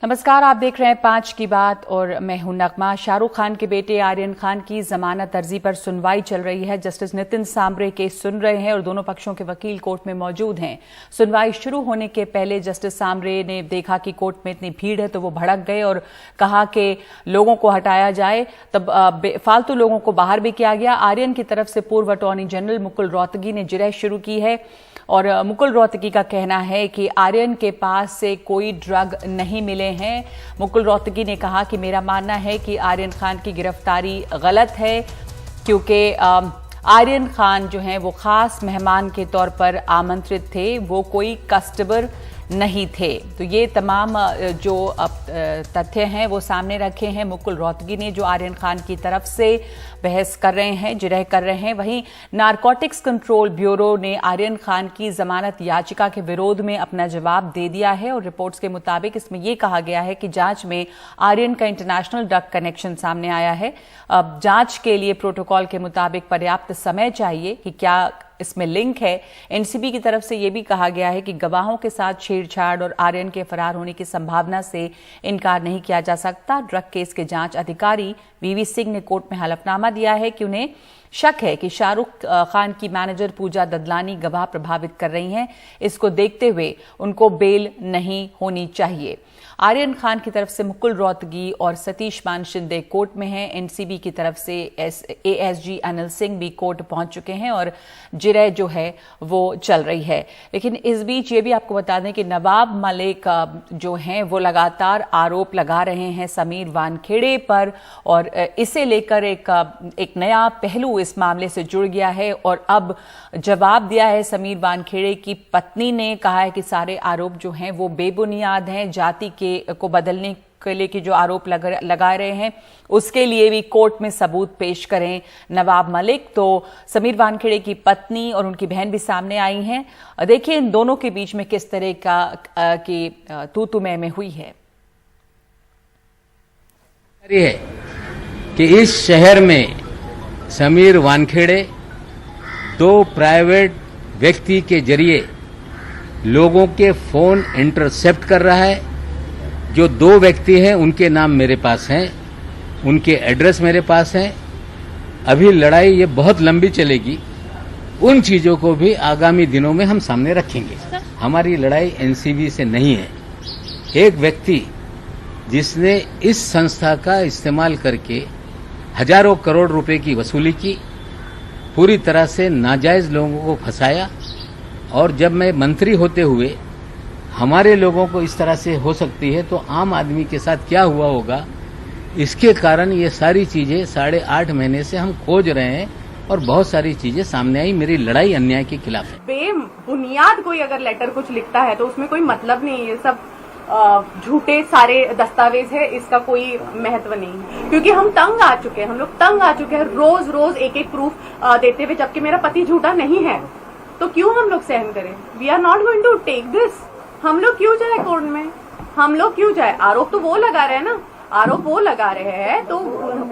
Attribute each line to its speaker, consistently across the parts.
Speaker 1: नमस्कार, आप देख रहे हैं 5 की बात और मैं हूं नगमा। शाहरुख खान के बेटे आर्यन खान की जमानत अर्जी पर सुनवाई चल रही है। जस्टिस नितिन सांबरे केस सुन रहे हैं और दोनों पक्षों के वकील कोर्ट में मौजूद हैं। सुनवाई शुरू होने के पहले जस्टिस सांबरे ने देखा कि कोर्ट में इतनी भीड़ है तो वो भड़क गए और कहा कि लोगों को हटाया जाए। तब फालतू लोगों को बाहर भी किया गया। आर्यन की तरफ से पूर्व अटॉर्नी जनरल मुकुल रोहतगी ने जिरह शुरू की है और मुकुल रोहतगी का कहना है कि आर्यन के पास से कोई ड्रग नहीं मिले हैं। मुकुल रोहतगी ने कहा कि मेरा मानना है कि आर्यन खान की गिरफ्तारी गलत है क्योंकि आर्यन खान जो हैं वो खास मेहमान के तौर पर आमंत्रित थे, वो कोई कस्टमर नहीं थे। तो ये तमाम जो तथ्य हैं वो सामने रखे हैं मुकुल रोहतगी ने, जो आर्यन खान की तरफ से बहस कर रहे हैं, जिरह कर रहे हैं। वहीं नारकोटिक्स कंट्रोल ब्यूरो ने आर्यन खान की जमानत याचिका के विरोध में अपना जवाब दे दिया है और रिपोर्ट्स के मुताबिक इसमें यह कहा गया है कि जांच में आर्यन का इंटरनेशनल ड्रग कनेक्शन सामने आया है। अब जांच के लिए प्रोटोकॉल के मुताबिक पर्याप्त समय चाहिए कि क्या इसमें लिंक है। एनसीबी की तरफ से यह भी कहा गया है कि गवाहों के साथ छेड़छाड़ और आर्यन के फरार होने की संभावना से इनकार नहीं किया जा सकता। ड्रग केस के जांच अधिकारी वीवी सिंह ने कोर्ट में हलफनामा दिया है कि उन्हें शक है कि शाहरुख खान की मैनेजर पूजा ददलानी गवाह प्रभावित कर रही हैं। इसको देखते हुए उनको बेल नहीं होनी चाहिए। आर्यन खान की तरफ से मुकुल रोहतगी और सतीश मान शिंदे कोर्ट में हैं। एनसीबी की तरफ से एएसजी अनिल सिंह भी कोर्ट पहुंच चुके हैं और जिरह जो है वो चल रही है। लेकिन इस बीच ये भी आपको बता दें कि नवाब मलिक जो हैं वो लगातार आरोप लगा रहे हैं समीर वानखेड़े पर और इसे लेकर एक नया पहलू इस मामले से जुड़ गया है और अब जवाब दिया है समीर वानखेड़े की पत्नी ने। कहा है कि सारे आरोप जो हैं वो बेबुनियाद हैं। जाति को बदलने के लिए कि जो आरोप लगा रहे हैं उसके लिए भी कोर्ट में सबूत पेश करें नवाब मलिक। तो समीर वानखेड़े की पत्नी और उनकी बहन भी सामने आई हैं। देखिए इन दोनों के बीच में किस तरह की तू मैं हुई है।
Speaker 2: है कि इस शहर में समीर वानखेड़े दो प्राइवेट व्यक्ति के जरिए लोगों के फोन इंटरसेप्ट कर रहा है। जो दो व्यक्ति हैं उनके नाम मेरे पास हैं, उनके एड्रेस मेरे पास हैं। अभी लड़ाई ये बहुत लंबी चलेगी। उन चीजों को भी आगामी दिनों में हम सामने रखेंगे। हमारी लड़ाई एनसीबी से नहीं है। एक व्यक्ति जिसने इस संस्था का इस्तेमाल करके हजारों करोड़ रुपए की वसूली की, पूरी तरह से नाजायज लोगों को फंसाया, और जब मैं मंत्री होते हुए हमारे लोगों को इस तरह से हो सकती है तो आम आदमी के साथ क्या हुआ होगा। इसके कारण ये सारी चीजें 8.5 महीने से हम खोज रहे हैं और बहुत सारी चीजें सामने आई। मेरी लड़ाई अन्याय के खिलाफ है।
Speaker 3: बेबुनियाद कोई अगर लेटर कुछ लिखता है तो उसमें कोई मतलब नहीं है। ये सब झूठे सारे दस्तावेज है, इसका कोई महत्व नहीं है। क्योंकि हम तंग आ चुके हैं, हम लोग तंग आ चुके हैं रोज रोज एक प्रूफ देते हुए, जबकि मेरा पति झूठा नहीं है। तो क्यों हम लोग सहन करें? We are not going to take this. हम लोग क्यों जाए कोर्ट में? हम लोग क्यों जाए? आरोप तो वो लगा रहे हैं ना, आरोप वो लगा रहे हैं तो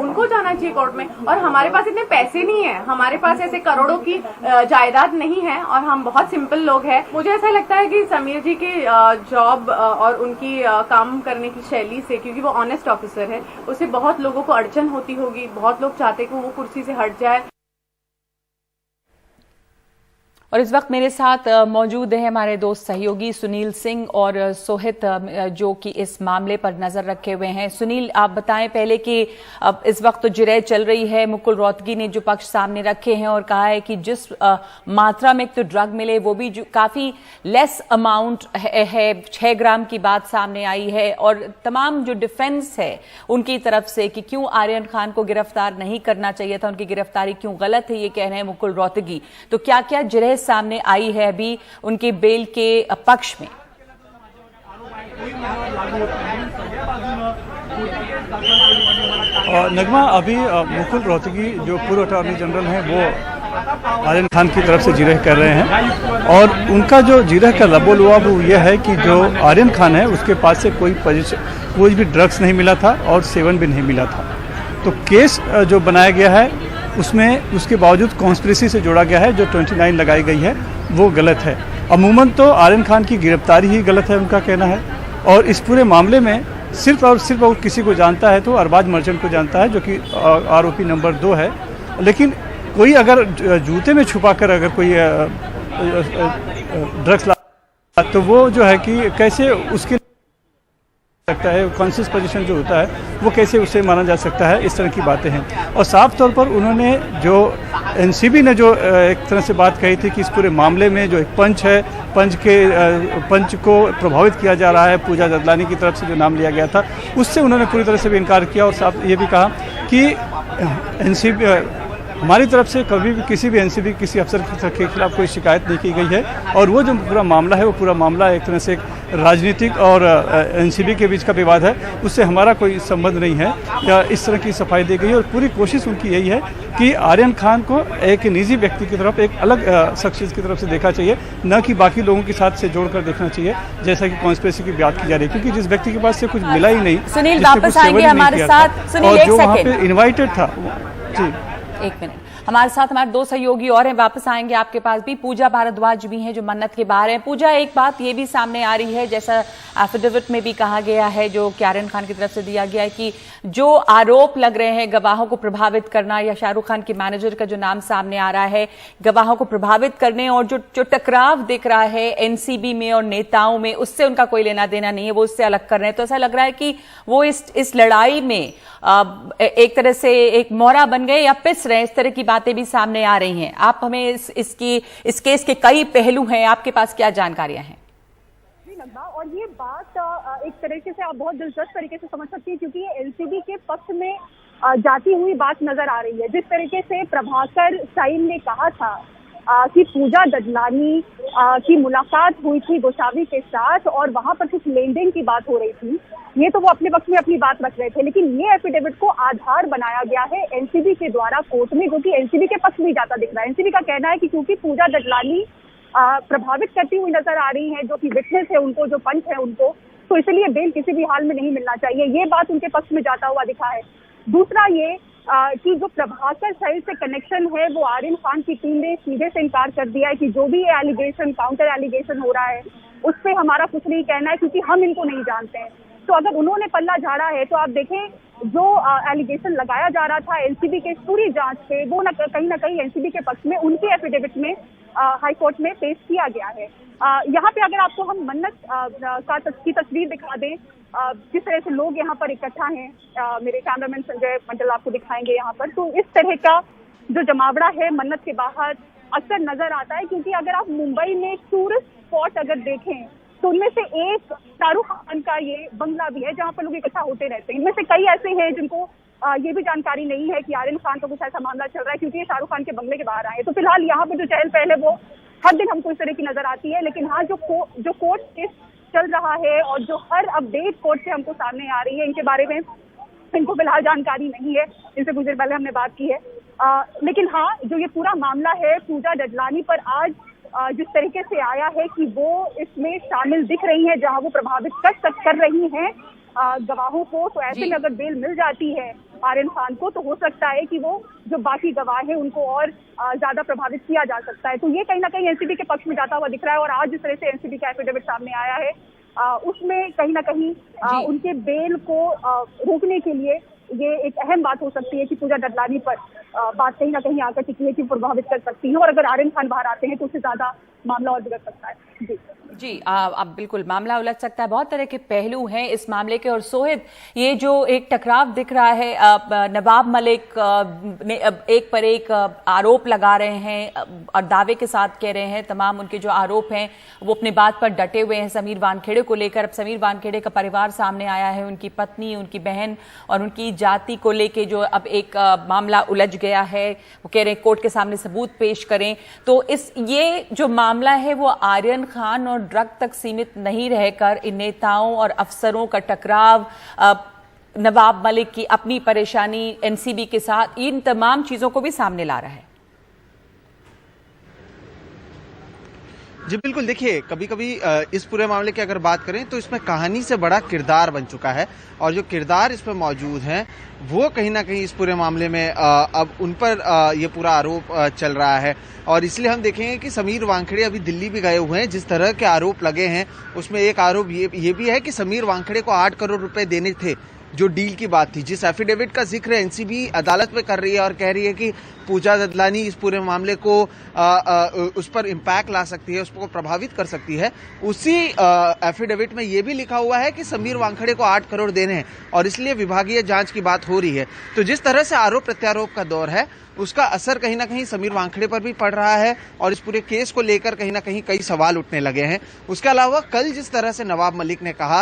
Speaker 3: उनको जाना चाहिए कोर्ट में। और हमारे पास इतने पैसे नहीं है, हमारे पास ऐसे करोड़ों की जायदाद नहीं है और हम बहुत सिंपल लोग हैं। मुझे ऐसा लगता है कि समीर जी के जॉब और उनकी काम करने की शैली से, क्योंकि वो ऑनेस्ट ऑफिसर है, उससे बहुत लोगों को अड़चन होती होगी। बहुत लोग चाहते कि वो कुर्सी से हट जाए।
Speaker 1: और इस वक्त मेरे साथ मौजूद है हमारे दोस्त सहयोगी सुनील सिंह और सोहित, जो कि इस मामले पर नजर रखे हुए हैं। सुनील, आप बताएं पहले कि अब इस वक्त तो जिरह चल रही है। मुकुल रोहतगी ने जो पक्ष सामने रखे हैं और कहा है कि जिस मात्रा में तो ड्रग मिले वो भी काफी लेस अमाउंट है, 6 ग्राम की बात सामने आई है। और तमाम जो डिफेंस है उनकी तरफ से कि क्यों आर्यन खान को गिरफ्तार नहीं करना चाहिए था, उनकी गिरफ्तारी क्यों गलत है, ये कह रहे हैं मुकुल रोहतगी। तो क्या क्या जिरह सामने आई है अभी उनके बेल के पक्ष में?
Speaker 4: नगमा, अभी मुकुल रोहतगी जो पूर्व अटॉर्नी जनरल हैं वो आर्यन खान की तरफ से जिरह कर रहे हैं और उनका जो जिरह का लबोलुआब वो ये है कि जो आर्यन खान है उसके पास से कोई भी ड्रग्स नहीं मिला था और सेवन भी नहीं मिला था। तो केस जो बनाया गया है उसमें उसके बावजूद कॉन्स्पिरेसी से जोड़ा गया है, जो 29 लगाई गई है वो गलत है। अमूमन तो आर्यन खान की गिरफ्तारी ही गलत है, उनका कहना है। और इस पूरे मामले में सिर्फ और सिर्फ वो किसी को जानता है तो अरबाज मर्चेंट को जानता है, जो कि आरोपी नंबर 2 है। लेकिन कोई अगर जूते में छुपा कर अगर कोई ड्रग्स ला तो वो जो है कि कैसे उसके सकता है, कॉन्शियस पोजीशन जो होता है वो कैसे उसे माना जा सकता है, इस तरह की बातें हैं। और साफ तौर पर उन्होंने जो एनसीबी ने जो एक तरह से बात कही थी कि इस पूरे मामले में जो एक पंच है, पंच को प्रभावित किया जा रहा है, पूजा ददलानी की तरफ से जो नाम लिया गया था उससे उन्होंने पूरी तरह से भी इनकार किया। और साफ ये भी कहा कि एनसीबी हमारी तरफ से कभी भी किसी भी एनसीबी किसी अफसर के खिलाफ कोई शिकायत नहीं की गई है। और वो जो पूरा मामला है वो पूरा मामला एक तरह से राजनीतिक और एनसीबी के बीच का विवाद है, उससे हमारा कोई संबंध नहीं है। या इस तरह की सफाई दी गई और पूरी कोशिश उनकी यही है कि आर्यन खान को एक निजी व्यक्ति की तरफ, एक अलग शख्सियत की तरफ से देखा चाहिए, न कि बाकी लोगों के साथ से जोड़कर देखना चाहिए जैसा कि कॉन्स्पिरेसी की बात की जा रही है। क्योंकि जिस व्यक्ति के पास से कुछ मिला ही नहीं,
Speaker 1: सुनील वापस आएंगे हमारे साथ। सुनील,
Speaker 4: और जो वहाँ पे इन्वाइटेड था, जी
Speaker 1: एक मिनट, हमारे साथ हमारे 2 सहयोगी और हैं, वापस आएंगे आपके पास भी। पूजा भारद्वाज भी हैं जो मन्नत के बाहर हैं। पूजा, एक बात ये भी सामने आ रही है, जैसा एफिडेविट में भी कहा गया है जो आर्यन खान की तरफ से दिया गया है, कि जो आरोप लग रहे हैं गवाहों को प्रभावित करना, या शाहरुख खान के मैनेजर का जो नाम सामने आ रहा है गवाहों को प्रभावित करने, और जो टकराव दिख रहा है एनसीबी में और नेताओं में, उससे उनका कोई लेना देना नहीं है, वो उससे अलग कर रहे हैं। तो ऐसा लग रहा है कि वो इस लड़ाई में एक तरह से एक मोहरा बन गए या पिस रहे, इस तरह की बातें भी सामने आ रही हैं। आप हमें इस केस के कई पहलू हैं, आपके पास क्या जानकारियां हैं?
Speaker 5: और ये बात एक तरीके से आप बहुत दिलचस्प तरीके से समझ सकती हैं, क्योंकि ये एनसीबी के पक्ष में जाती हुई बात नजर आ रही है। जिस तरीके से प्रभाकर साइन ने कहा था कि पूजा ददलानी की मुलाकात हुई थी गोसावी के साथ और वहां पर कुछ लेन देन की बात हो रही थी, ये तो वो अपने पक्ष में अपनी बात रख रहे थे। लेकिन ये एफिडेविट को आधार बनाया गया है एनसीबी के द्वारा कोर्ट में, जो कि एनसीबी के पक्ष में जाता दिख रहा है। एनसीबी का कहना है कि क्योंकि पूजा ददलानी प्रभावित करती हुई नजर आ रही है, जो कि विटनेस है उनको, जो पंच है उनको, तो इसलिए बेल किसी भी हाल में नहीं मिलना चाहिए। ये बात उनके पक्ष में जाता हुआ दिखा है। दूसरा ये कि जो प्रभाकर साइड से कनेक्शन है वो आर्यन खान की टीम ने सीधे से इनकार कर दिया है कि जो भी एलिगेशन, काउंटर एलिगेशन हो रहा है उस पर हमारा कुछ नहीं कहना है, क्योंकि हम इनको नहीं जानते हैं। तो अगर उन्होंने पल्ला झाड़ा है तो आप देखें जो एलिगेशन लगाया जा रहा था एनसीबी के पूरी जांच पे, वो कहीं ना कहीं एनसीबी के पक्ष में उनके एफिडेविट में हाई कोर्ट में पेश किया गया है। यहाँ पे अगर आपको हम मन्नत की तस्वीर दिखा दें, जिस तरह से लोग यहाँ पर इकट्ठा हैं, मेरे कैमरामैन संजय मंडल आपको दिखाएंगे यहाँ पर, तो इस तरह का जो जमावड़ा है मन्नत के बाहर अक्सर नजर आता है। क्योंकि अगर आप मुंबई में टूरिस्ट स्पॉट अगर देखें तो उनमें से एक शाहरुख खान का ये बंगला भी है जहाँ पर लोग इकट्ठा होते रहते हैं। इनमें से कई ऐसे हैं जिनको ये भी जानकारी नहीं है कि आर्यन खान का कुछ ऐसा मामला चल रहा है, क्योंकि ये शाहरुख खान के बंगले के बाहर आए। तो फिलहाल यहाँ पर जो चहल पहल है वो हर दिन हमको इस तरह की नजर आती है। लेकिन हाँ, जो कोर्ट केस चल रहा है और जो हर अपडेट कोर्ट से हमको सामने आ रही है, इनके बारे में इनको फिलहाल जानकारी नहीं है। इनसे कुछ देर पहले हमने बात की है। लेकिन हाँ, जो ये पूरा मामला है पूजा ददलानी पर आज जिस तरीके से आया है कि वो इसमें शामिल दिख रही हैं, जहां वो प्रभावित कर रही हैं गवाहों को, तो ऐसे में अगर बेल मिल जाती है आर्यन खान को तो हो सकता है कि वो जो बाकी गवाह हैं उनको और ज्यादा प्रभावित किया जा सकता है। तो ये कहीं ना कहीं एनसीबी के पक्ष में जाता हुआ दिख रहा है। और आज जिस तरह से एनसीबी का एफिडेविट सामने आया है उसमें कहीं ना कहीं उनके बेल को रोकने के लिए ये एक अहम बात हो सकती है कि पूजा ददलानी पर बात कहीं ना कहीं आकर टिकी है कि प्रभावित कर सकती है। और अगर आर्यन खान बाहर आते हैं तो उससे ज्यादा मामला और बिगड़ सकता है। जी
Speaker 1: अब बिल्कुल मामला उलझ सकता है। बहुत तरह के पहलू हैं इस मामले के। और सोहिद, ये जो एक टकराव दिख रहा है, नवाब मलिक ने एक पर एक आरोप लगा रहे हैं और दावे के साथ कह रहे हैं, तमाम उनके जो आरोप हैं वो अपनी बात पर डटे हुए हैं समीर वानखेड़े को लेकर। अब समीर वानखेड़े का परिवार सामने आया है, उनकी पत्नी, उनकी बहन और उनकी जाति को लेकर जो अब एक मामला उलझ गया है। वो कह रहे हैं कोर्ट के सामने सबूत पेश करें। तो ये जो मामला है वो आर्यन खान और ड्रग तक सीमित नहीं रहकर इन नेताओं और अफसरों का टकराव, नवाब मलिक की अपनी परेशानी एनसीबी के साथ, इन तमाम चीजों को भी सामने ला रहा है।
Speaker 6: जी बिल्कुल, देखिए कभी कभी इस पूरे मामले की अगर बात करें तो इसमें कहानी से बड़ा किरदार बन चुका है और जो किरदार इसमें मौजूद हैं वो कहीं ना कहीं इस पूरे मामले में अब उन पर ये पूरा आरोप चल रहा है। और इसलिए हम देखेंगे कि समीर वानखेड़े अभी दिल्ली भी गए हुए हैं। जिस तरह के आरोप लगे हैं उसमें एक आरोप ये भी है कि समीर वानखेड़े को 8 करोड़ रुपए देने थे, जो डील की बात थी। जिस एफिडेविट का जिक्र एनसीबी अदालत में कर रही है और कह रही है कि पूजा ददलानी इस पूरे मामले को उस पर इम्पैक्ट ला सकती है, उसको प्रभावित कर सकती है, उसी एफिडेविट में यह भी लिखा हुआ है कि समीर वानखेड़े को 8 करोड़ देने हैं और इसलिए विभागीय जांच की बात हो रही है। तो जिस तरह से आरोप प्रत्यारोप का दौर है उसका असर कहीं ना कहीं समीर वानखेड़े पर भी पड़ रहा है और इस पूरे केस को लेकर कहीं ना कहीं कई सवाल उठने लगे हैं। उसके अलावा कल जिस तरह से नवाब मलिक ने कहा,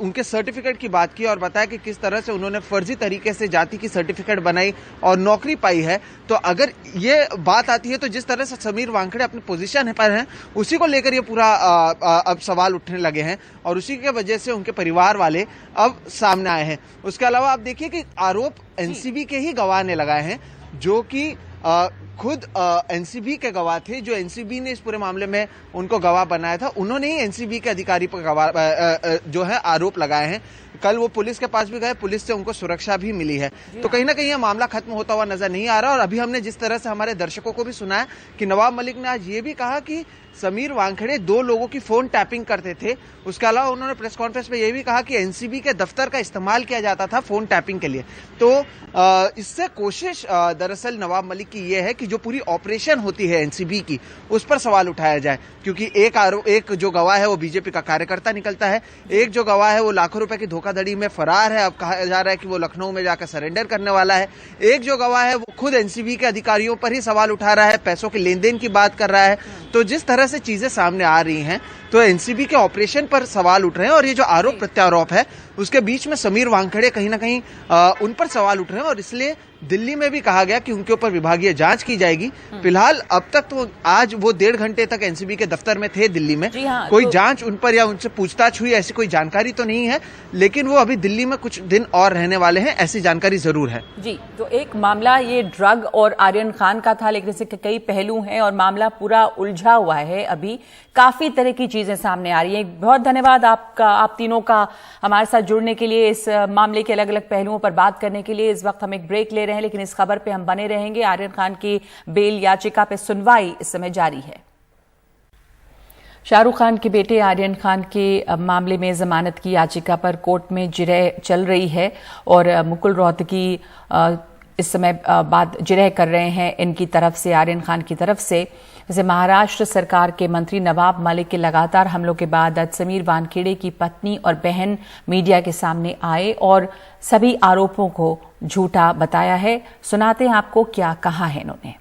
Speaker 6: उनके सर्टिफिकेट की बात की और बताया कि किस तरह से उन्होंने फर्जी तरीके से जाति की सर्टिफिकेट बनाई और नौकरी पाई है, तो अगर ये बात आती है तो जिस तरह से समीर वानखेड़े अपनी पोजीशन पर हैं उसी को लेकर ये पूरा अब सवाल उठने लगे हैं और उसी की वजह से उनके परिवार वाले अब सामने आए हैं। उसके अलावा आप देखिए कि आरोप एनसीबी के ही गवाह ने लगाए हैं, जो कि खुद एनसीबी के गवाह थे। जो एनसीबी ने इस पूरे मामले में उनको गवाह बनाया था, उन्होंने ही एनसीबी के अधिकारी पर गवाह जो है आरोप लगाए हैं। कल वो पुलिस के पास भी गए, पुलिस से उनको सुरक्षा भी मिली है। तो कहीं ना कहीं यह मामला खत्म होता हुआ नजर नहीं आ रहा। और अभी हमने जिस तरह से हमारे दर्शकों को भी सुनाया कि नवाब मलिक ने आज ये भी कहा कि समीर वानखेड़े 2 लोगों की फोन टैपिंग करते थे। उसके अलावा उन्होंने प्रेस कॉन्फ्रेंस में यह भी कहा कि एनसीबी के दफ्तर का इस्तेमाल किया जाता था फोन टैपिंग के लिए। तो इससे कोशिश दरअसल नवाब मलिक की यह है कि जो पूरी ऑपरेशन होती है एनसीबी की उस पर सवाल उठाया जाए, क्योंकि एक जो गवाह है वो बीजेपी का कार्यकर्ता निकलता है, एक जो गवाह है वो लाखों रुपए की धोखाधड़ी में फरार है, अब कहा जा रहा है कि वो लखनऊ में जाकर सरेंडर करने वाला है, एक जो गवाह है वो खुद एनसीबी के अधिकारियों पर ही सवाल उठा रहा है, पैसों के लेन देन की बात कर रहा है। तो जिस तरह से चीजें सामने आ रही हैं तो एनसीबी के ऑपरेशन पर सवाल उठ रहे हैं और ये जो आरोप प्रत्यारोप है उसके बीच में समीर वानखेड़े कहीं ना कहीं उन पर सवाल उठ रहे हैं और इसलिए दिल्ली में भी कहा गया कि उनके ऊपर विभागीय जांच की जाएगी। फिलहाल अब तक तो आज वो 1.5 घंटे तक एनसीबी के दफ्तर में थे दिल्ली में। कोई जांच उन पर या उनसे पूछताछ हुई ऐसी कोई जानकारी तो नहीं है, लेकिन वो अभी दिल्ली में कुछ दिन और रहने वाले हैं, ऐसी जानकारी जरूर है।
Speaker 1: जी, तो एक मामला ये ड्रग और आर्यन खान का था, लेकिन इसके कई पहलू हैं और मामला पूरा उलझा हुआ है। अभी काफी तरह की चीजें सामने आ रही हैं। बहुत धन्यवाद आपका, आप तीनों का हमारे साथ जुड़ने के लिए, इस मामले के अलग अलग पहलुओं पर बात करने के लिए। इस वक्त हम एक ब्रेक ले रहे हैं, लेकिन इस खबर पे हम बने रहेंगे। आर्यन खान की बेल याचिका पे सुनवाई इस समय जारी है। शाहरुख खान के बेटे आर्यन खान के मामले में जमानत की याचिका पर कोर्ट में जिरह चल रही है और मुकुल रोहतगी इस समय बाद जिरह कर रहे हैं इनकी तरफ से, आर्यन खान की तरफ से। जैसे महाराष्ट्र सरकार के मंत्री नवाब मलिक के लगातार हमलों के बाद आज समीर वानखेड़े की पत्नी और बहन मीडिया के सामने आए और सभी आरोपों को झूठा बताया है। सुनाते हैं आपको क्या कहा है इन्होंने।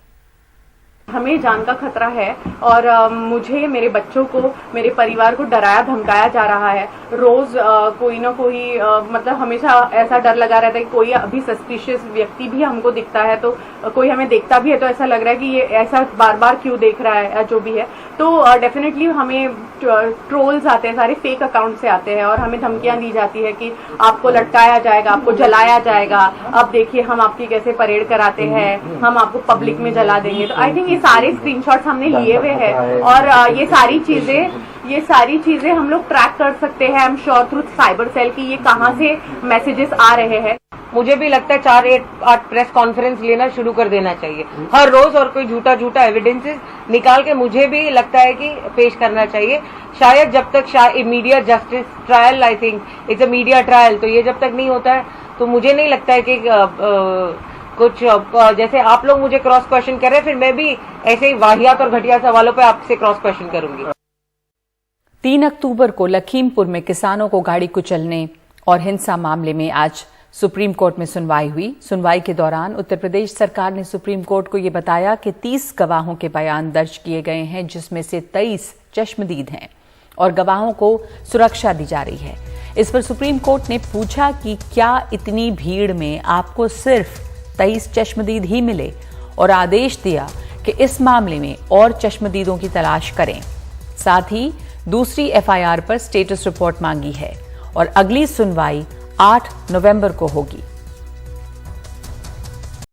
Speaker 3: हमें जान का खतरा है और मुझे, मेरे बच्चों को, मेरे परिवार को डराया धमकाया जा रहा है। रोज कोई ना कोई मतलब हमेशा ऐसा डर लगा रहता है कि कोई अभी सस्पिशियस व्यक्ति भी हमको दिखता है, तो कोई हमें देखता भी है तो ऐसा लग रहा है कि ये ऐसा बार बार क्यों देख रहा है, जो भी है। तो डेफिनेटली हमें ट्रोल्स आते हैं, सारे फेक अकाउंट से आते हैं और हमें धमकियां दी जाती है कि आपको लटकाया जाएगा, आपको जलाया जाएगा, अब देखिए हम आपकी कैसे परेड कराते हैं, हम आपको पब्लिक में जला देंगे। तो आई थिंक ये सारे स्क्रीनशॉट्स हमने लिए हुए हैं और ये सारी चीजें हम लोग ट्रैक कर सकते हैं, I am sure, through cyber cell की ये कहां से मैसेजेस आ रहे हैं।
Speaker 7: मुझे भी लगता है 4-8 प्रेस कॉन्फ्रेंस लेना शुरू कर देना चाहिए हर रोज और कोई झूठा एविडेंसेस निकाल के मुझे भी लगता है कि पेश करना चाहिए। शायद जब तक media justice trial, I think it's a media trial, तो ये जब तक नहीं होता है तो मुझे नहीं लगता है कि कुछ जैसे आप लोग मुझे क्रॉस क्वेश्चन कर रहे हैं, फिर मैं भी ऐसे ही वाहियात और घटिया सवालों पे आपसे क्रॉस क्वेश्चन करूंगी।
Speaker 1: 3 अक्टूबर को लखीमपुर में किसानों को गाड़ी कुचलने और हिंसा मामले में आज सुप्रीम कोर्ट में सुनवाई हुई। सुनवाई के दौरान उत्तर प्रदेश सरकार ने सुप्रीम कोर्ट को यह बताया कि 30 गवाहों के बयान दर्ज किए गए हैं, जिसमें से 23 चश्मदीद हैं और गवाहों को सुरक्षा दी जा रही है। इस पर सुप्रीम कोर्ट ने पूछा कि क्या इतनी भीड़ में आपको सिर्फ 23 चश्मदीद ही मिले और आदेश दिया कि इस मामले में और चश्मदीदों की तलाश करें। साथ ही दूसरी एफआईआर पर स्टेटस रिपोर्ट मांगी है और अगली सुनवाई 8 नवंबर को होगी।